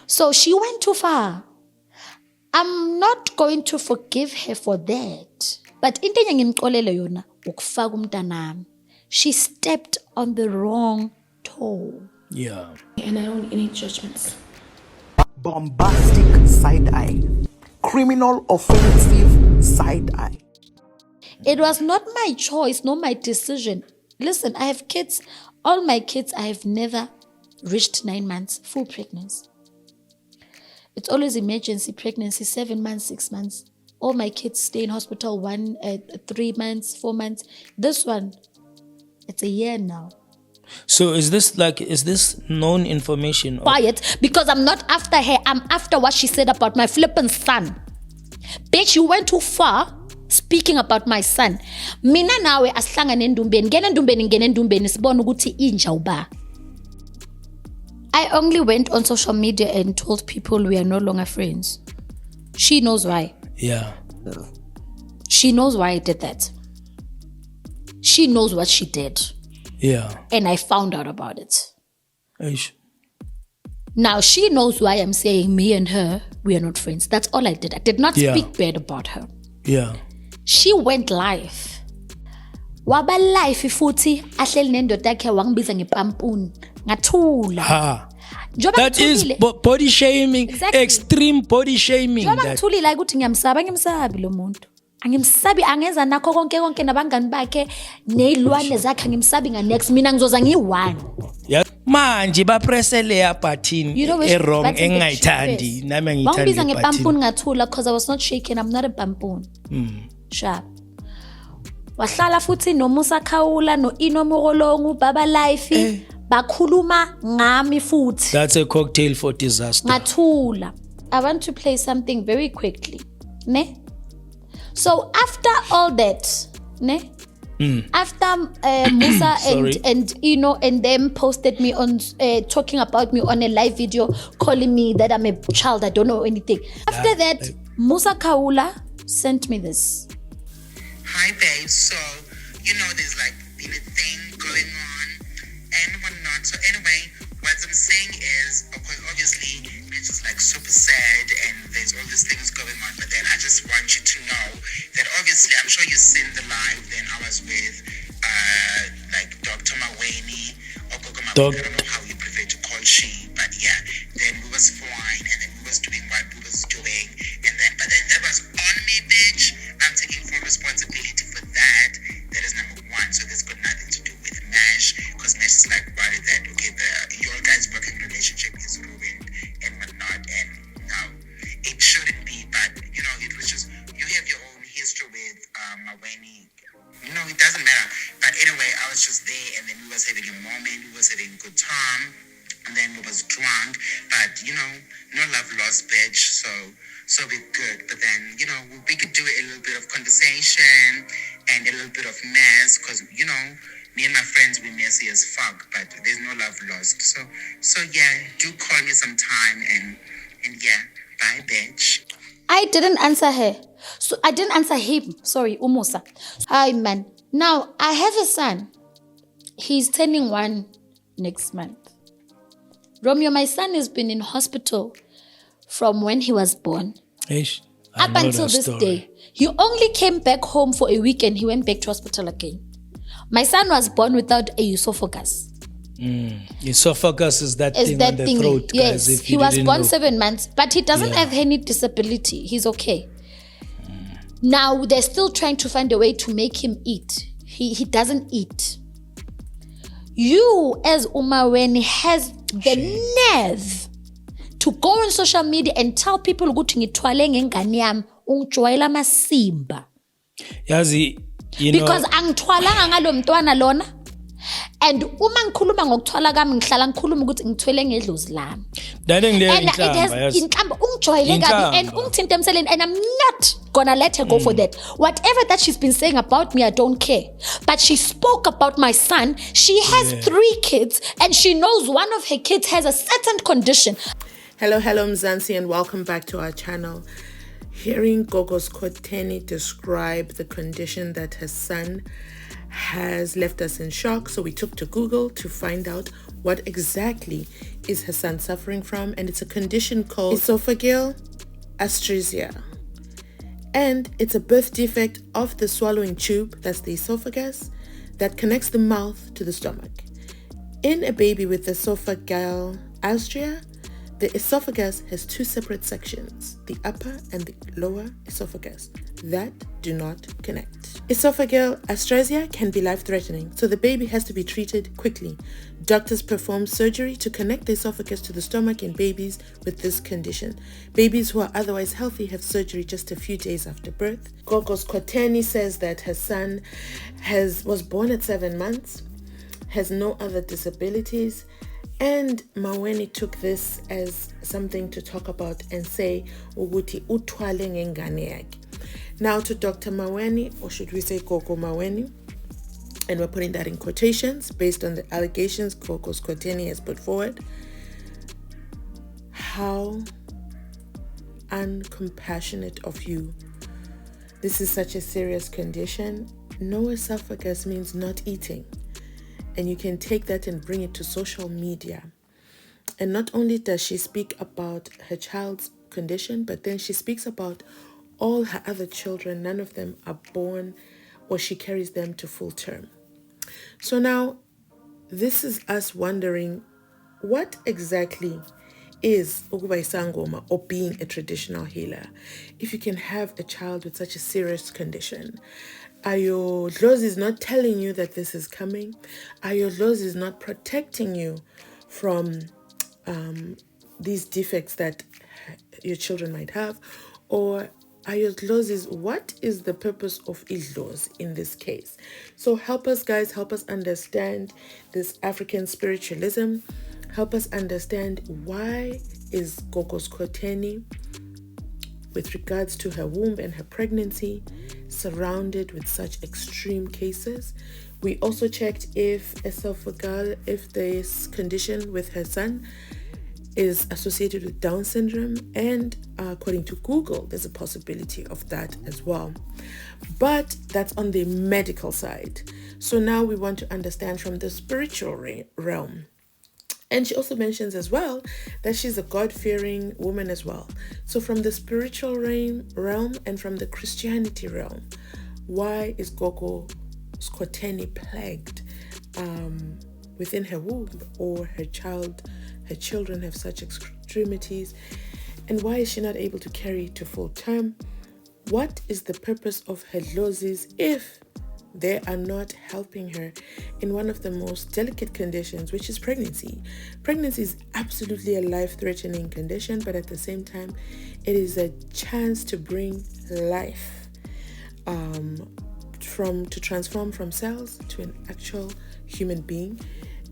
So she went too far. I'm not going to forgive her for that. But into engimxolele yona ukufaka umntanami. She stepped on the wrong toe. Yeah. And I don't any judgments. Bombastic side eye. Criminal offensive side eye. It was not my choice, nor my decision. Listen, I have kids. All my kids, I have never reached 9 months, full pregnancy. It's always emergency pregnancy, 7 months, 6 months. All my kids stay in hospital 3 months, 4 months. This one, it's a year now. So is this known information? Quiet, because I'm not after her. I'm after what she said about my flippin' son. Bitch, you went too far speaking about my son. Mina nawe asihlangane endumbeni. Ngene endumbeni sibona ukuthi inja uba. I only went on social media and told people we are no longer friends. She knows why. Yeah. She knows why I did that. She knows what she did. Yeah. And I found out about it. Eish. Now she knows why I'm saying me and her, we are not friends. That's all I did. I did not speak bad about her. Yeah. She went live. Waba live futhi ahleli nendoda yakhe wangibiza ngePampoen. Ngathula. Ha. That is body shaming, extreme body shaming. Njoba ngithulile ukuthi ngiyamsabi lo muntu. Angimsabi angeza nakho konke nabangani bakhe nezilwane zakhe angimsabi nganext mina ngizoza ngi1. Yeah. Manje bapressele ya button wrong engayithandi nami angiyithandi. Wangibiza ngePampoen ngathula because I was not shaking. I'm not a Pampoen. Sharp. Wahlala futhi no Musa Khawula no Inomogolongu baba life bakhuluma ngami futhi. That's a cocktail for disaster. Ngathula. I want to play something very quickly. Ne? So after all that, ne? After Musa and them posted me on talking about me on a live video, calling me that I'm a child, I don't know anything. After that, Musa Khawula sent me this. Hi babe, so there's like been a thing going on and whatnot. So anyway, what I'm saying is, obviously it's just like super sad and there's all these things going on, but then I just want you to know that obviously I'm sure you've seen the live then I was with like Dr. Maweni or Gogo Maweni, I don't know how you prefer to call she, but yeah, then we was fine and then we was doing what we was doing but then that was on me, bitch. I'm taking full responsibility for that. That is number one. So that's got nothing to do with Nash, because Nash is like worried that your guys' working relationship is ruined and whatnot. And no, it shouldn't be. But it was just you have your own history with Maweni. It doesn't matter. But anyway, I was just there, and then we was having a moment. We was having a good time, and then we was drunk. But no love lost, bitch. So we're good, but then, we could do a little bit of conversation and a little bit of mess, because, me and my friends, we messy as fuck, but there's no love lost. So yeah, do call me sometime and yeah, bye, bitch. I didn't answer her. So I didn't answer him. Sorry, Umusa. Hi, man. Now, I have a son. He's turning 1 next month. Romeo, my son has been in hospital from when he was born. Up until this day. He only came back home for a week and he went back to hospital again. My son was born without a esophagus. Esophagus is that thing on the throat. Yes, he was born 7 months, but he doesn't have any disability. He's okay. Now, they're still trying to find a way to make him eat. He doesn't eat. You, as Maweni, has the nerve to go on social media and tell people ukuthi ngithwale ngengane yami ungijwayela amasimba. Yazi, because angithwalanga ngalo mntwana lona, and uma ngikhuluma ngokuthwala kwami ngihlala ngikhuluma ukuthi ngithwele ngedlozi lami. And it has inhlamba ungijwayele kabi and ungithinta emseleni, and I'm not gonna let her go for that. Whatever that she's been saying about me, I don't care. But she spoke about my son. She has 3 kids and she knows one of her kids has a certain condition. Hello Mzansi, and welcome back to our channel. Hearing Gogo Skhotheni describe the condition that her son has left us in shock, so we took to Google to find out what exactly is her son suffering from, and it's a condition called Esophageal Astresia. And it's a birth defect of the swallowing tube, that's the esophagus, that connects the mouth to the stomach. In a baby with esophageal astrea, the esophagus has two separate sections, the upper and the lower esophagus, that do not connect. Esophageal astresia can be life-threatening, so the baby has to be treated quickly. Doctors perform surgery to connect the esophagus to the stomach in babies with this condition. Babies who are otherwise healthy have surgery just a few days after birth. Gogo Skhotheni says that her son was born at 7 months, has no other disabilities, and Maweni took this as something to talk about and say, ukuthi uthwale ngengane yakhe. Now to Dr. Maweni, or should we say Gogo Maweni, and we're putting that in quotations based on the allegations Gogo Skhotheni has put forward. How uncompassionate of you. This is such a serious condition. No esophagus means not eating. And you can take that and bring it to social media. And not only does she speak about her child's condition, but then she speaks about all her other children. None of them are born, or she carries them to full term. So now, this is us wondering, what exactly is ukuba Sangoma, or being a traditional healer? If you can have a child with such a serious condition, are your dlozis not telling you that this is coming? Are your dlozis not protecting you from these defects that your children might have? Or are your dlozis, what is the purpose of idlozi in this case? So help us, guys, help us understand this African spiritualism. Help us understand, why is Gogo Skhotheni, with regards to her womb and her pregnancy, surrounded with such extreme cases? We also checked if this condition with her son is associated with Down syndrome, and according to Google, there's a possibility of that as well. But that's on the medical side. So now we want to understand from the spiritual realm. And she also mentions as well that she's a God-fearing woman as well. So from the spiritual realm and from the Christianity realm, why is Gogo Skhotheni plagued within her womb, or her children have such extremities? And why is she not able to carry to full term? What is the purpose of her dlozis if they are not helping her in one of the most delicate conditions, which is pregnancy? Pregnancy is absolutely a life-threatening condition, but at the same time, it is a chance to bring life, to transform from cells to an actual human being.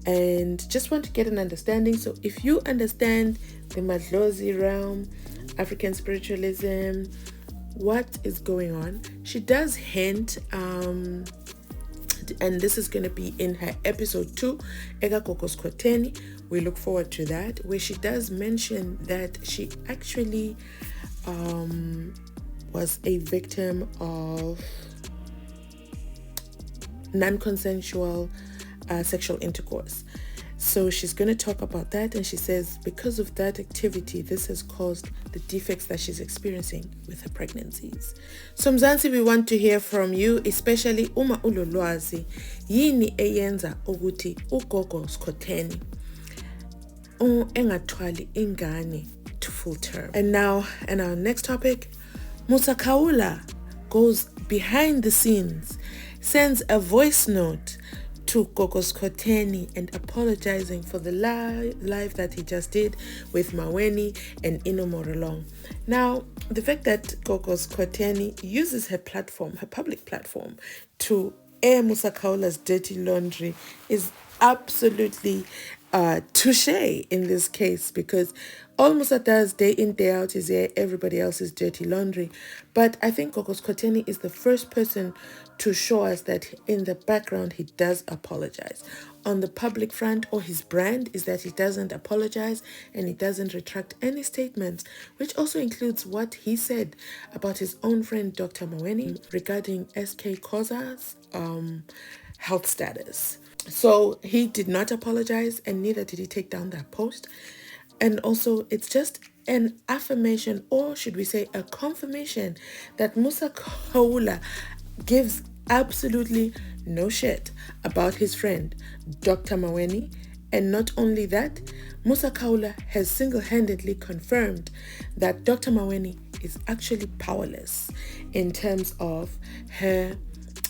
And just want to get an understanding. So if you understand the Madlozi realm, African spiritualism, what is going on, she does hint, and this is going to be in her episode 2, Ega Gogo Skhotheni. We look forward to that, where she does mention that she actually was a victim of non-consensual sexual intercourse. So she's going to talk about that, and she says because of that activity, this has caused the defects that she's experiencing with her pregnancies. So Mzansi, we want to hear from you, especially uma ulolwazi yini eyenza ukuthi uGogo Skhotheni engathwali ingane to full term. And now, and our next topic, Musa Khawula goes behind the scenes, sends a voice note to Gogo Skhotheni and apologizing for the live that he just did with Maweni and Ino Morelong. Now, the fact that Gogo Skhotheni uses her platform, her public platform, to air Musa Khawula's dirty laundry is absolutely touche in this case, because all Musa does day in, day out is air everybody else's dirty laundry. But I think Gogo Skhotheni is the first person to show us that in the background he does apologize. On the public front, or his brand is that he doesn't apologize and he doesn't retract any statements, which also includes what he said about his own friend Dr. Maweni regarding SK Khoza's health status. So he did not apologize, and neither did he take down that post. And also, it's just an affirmation, or should we say a confirmation, that Musa Khawula gives absolutely no shit about his friend, Dr. Maweni. And not only that, Musa Khawula has single-handedly confirmed that Dr. Maweni is actually powerless in terms of her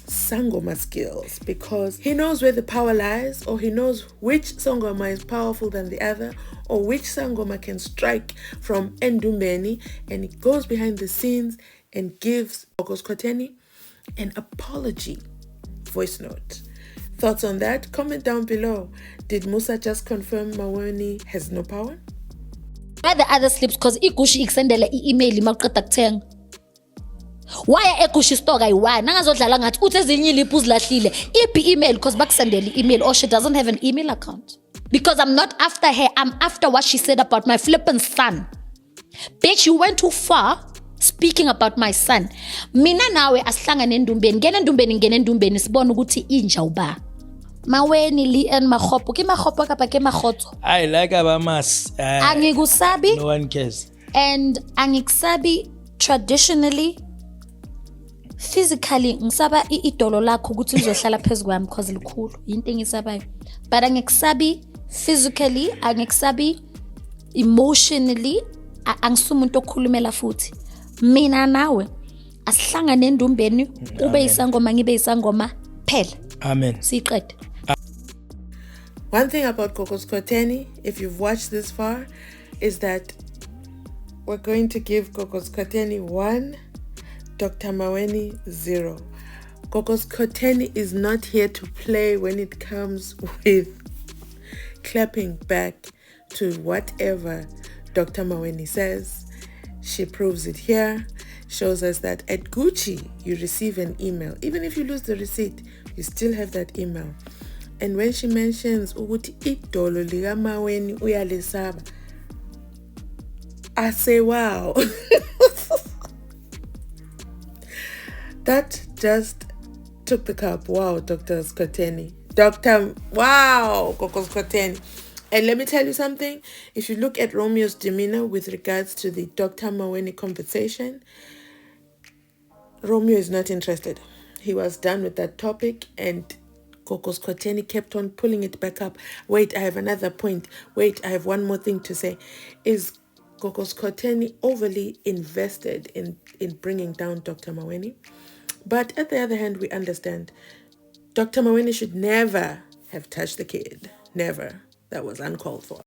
Sangoma skills, because he knows where the power lies, or he knows which Sangoma is powerful than the other, or which Sangoma can strike from Endumbeni, and he goes behind the scenes and gives Gogo Skhotheni an apology voice note. Thoughts on that? Comment down below. Did Musa just confirm Maweni has no power? Why the other slips? Because igushi ikusendela i-email maqeda kuthenga. Why ekushi store ayi-1 nangazodlala ngathi uthi ezinye iliphu uzilahlile iphi email because bakusendela email, or she doesn't have an email account. Because I'm not after her, I'm after what she said about my flippin' son. Bitch, you went too far speaking about my son. Mina nawe asihlangane endumbeni, ngene endumbeni sibone ukuthi inja uba. Maweni li en makhopo ke makhopo kapa ke makhotso. I like abamas. Angikusabi. No one cares. And angikusabi traditionally, physically ngisaba idolo lakho ukuthi lizohlala phezukwami because likhulu into engisabayo. But angikusabi physically, angikusabi emotionally, angisumuntu okhulumela futhi. Mina nawe asihlangane endumbeni ube isangoma ngibe isangoma phela. Amen. Siqede. One thing about Gogo Skhotheni, if you've watched this far, is that we're going to give Gogo Skhotheni 1, Dr. Maweni 0. Gogo Skhotheni is not here to play when it comes with clapping back to whatever Dr. Maweni says. She proves it here, shows us that at Gucci, you receive an email. Even if you lose the receipt, you still have that email. And when she mentions ukuthi idolo lika Maweni uyalesaba, I say, wow. That just took the cup. Wow, Dr. Skhotheni. Wow, Gogo Skhotheni. And let me tell you something. If you look at Romeo's demeanor with regards to the Dr. Maweni conversation, Romeo is not interested. He was done with that topic, and Gogo Skhotheni kept on pulling it back up. Wait, I have another point. Wait, I have one more thing to say. Is Gogo Skhotheni overly invested in bringing down Dr. Maweni? But at the other hand, we understand Dr. Maweni should never have touched the kid. Never. That was uncalled for.